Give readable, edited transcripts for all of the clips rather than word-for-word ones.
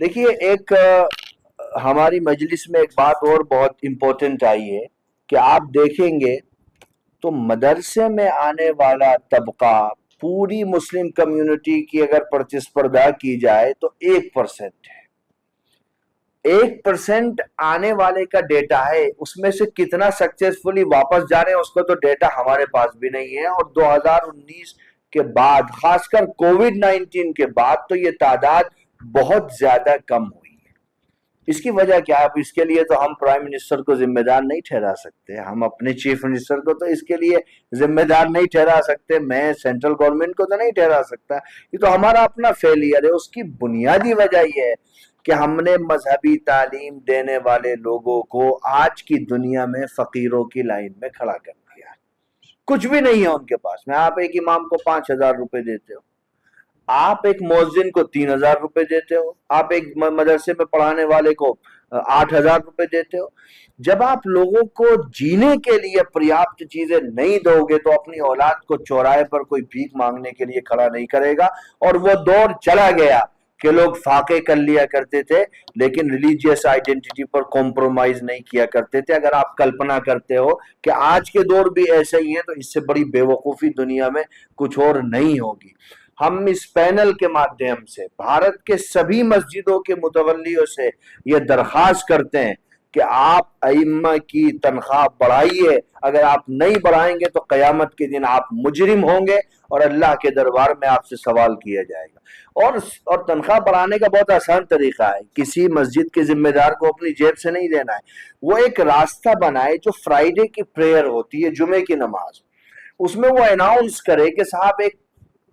دیکھیے ایک ہماری مجلس میں ایک بات اور بہت امپورٹنٹ آئی ہے کہ آپ دیکھیں گے تو مدرسے میں آنے والا طبقہ پوری مسلم کمیونٹی کی اگر پرتسپردہ کی جائے تو 1% ہے. 1% آنے والے کا ڈیٹا ہے، اس میں سے کتنا سکسیسفلی واپس جا رہے ہیں اس کا تو ڈیٹا ہمارے پاس بھی نہیں ہے. اور 2019 کے بعد، خاص کر کووڈ-19 کے بعد، تو یہ تعداد بہت زیادہ کم ہوئی ہے. اس کی وجہ کیا ہے؟ اب اس کے لیے تو ہم پرائم منسٹر کو ذمہ دار نہیں ٹھہرا سکتے، ہم اپنے چیف منسٹر کو تو اس کے لیے ذمہ دار نہیں ٹھہرا سکتے، میں سینٹرل گورنمنٹ کو تو نہیں ٹھہرا سکتا. یہ تو ہمارا اپنا فیلئر ہے. اس کی بنیادی وجہ یہ ہے کہ ہم نے مذہبی تعلیم دینے والے لوگوں کو آج کی دنیا میں فقیروں کی لائن میں کھڑا کر دیا. کچھ بھی نہیں ہے ان کے پاس میں. آپ ایک امام کو 5,000 روپے دیتے ہو، آپ ایک مؤذن کو 3,000 روپے دیتے ہو، آپ ایک مدرسے میں پڑھانے والے کو 8,000 روپے دیتے ہو. جب آپ لوگوں کو جینے کے لیے پریاپت چیزیں نہیں دو گے تو اپنی اولاد کو چوراہے پر کوئی بھیک مانگنے کے لیے کھڑا نہیں کرے گا. اور وہ دور چلا گیا کہ لوگ فاقے کر لیا کرتے تھے لیکن ریلیجیس آئیڈینٹی پر کمپرومائز نہیں کیا کرتے تھے. اگر آپ کلپنا کرتے ہو کہ آج کے دور بھی ایسے ہی ہیں تو اس سے بڑی بے وقوفی دنیا میں کچھ اور نہیں ہوگی. ہم اس پینل کے مادھیم سے بھارت کے سبھی مسجدوں کے متولیوں سے یہ درخواست کرتے ہیں کہ آپ ائمہ کی تنخواہ بڑھائیے. اگر آپ نہیں بڑھائیں گے تو قیامت کے دن آپ مجرم ہوں گے اور اللہ کے دربار میں آپ سے سوال کیا جائے گا. اور تنخواہ بڑھانے کا بہت آسان طریقہ ہے. کسی مسجد کے ذمہ دار کو اپنی جیب سے نہیں دینا ہے. وہ ایک راستہ بنائے جو فرائیڈے کی پریئر ہوتی ہے، جمعے کی نماز، اس میں وہ اناؤنس کرے کہ صاحب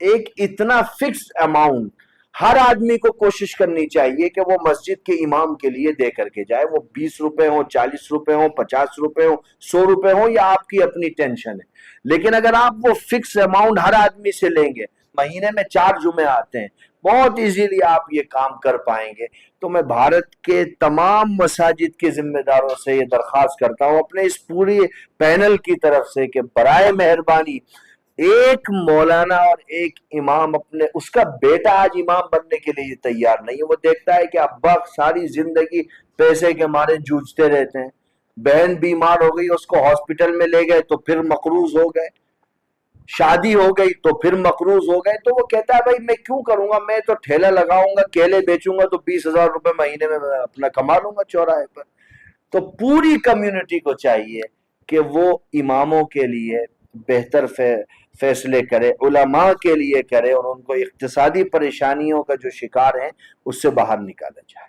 ایک اتنا فکس اماؤنٹ ہر آدمی کو کوشش کرنی چاہیے کہ وہ مسجد کے امام کے لیے دے کر کے جائے. وہ 20 روپے ہوں، 40 روپے ہوں، 50 روپے ہوں، 100 روپے ہوں، یا آپ کی اپنی ٹینشن ہے. لیکن اگر آپ وہ فکس اماؤنٹ ہر آدمی سے لیں گے، مہینے میں 4 جمعے آتے ہیں، بہت ایزیلی آپ یہ کام کر پائیں گے. تو میں بھارت کے تمام مساجد کے ذمہ داروں سے یہ درخواست کرتا ہوں اپنے اس پوری پینل کی طرف سے کہ برائے مہربانی ایک مولانا اور ایک امام، اپنے اس کا بیٹا آج امام بننے کے لیے تیار نہیں ہے. وہ دیکھتا ہے کہ ابا ساری زندگی پیسے کے مارے جوجھتے رہتے ہیں، بہن بیمار ہو گئی اس کو ہاسپٹل میں لے گئے تو پھر مقروض ہو گئے، شادی ہو گئی تو پھر مقروض ہو گئے. تو وہ کہتا ہے بھائی میں کیوں کروں گا، میں تو ٹھیلا لگاؤں گا، کیلے بیچوں گا تو 20,000 روپے مہینے میں اپنا کما لوں گا چوراہے پر. تو پوری کمیونٹی کو چاہیے کہ وہ اماموں کے لیے بہتر فیصلے کرے، علماء کے لیے کرے، اور ان کو اقتصادی پریشانیوں کا جو شکار ہیں اس سے باہر نکالا جائے.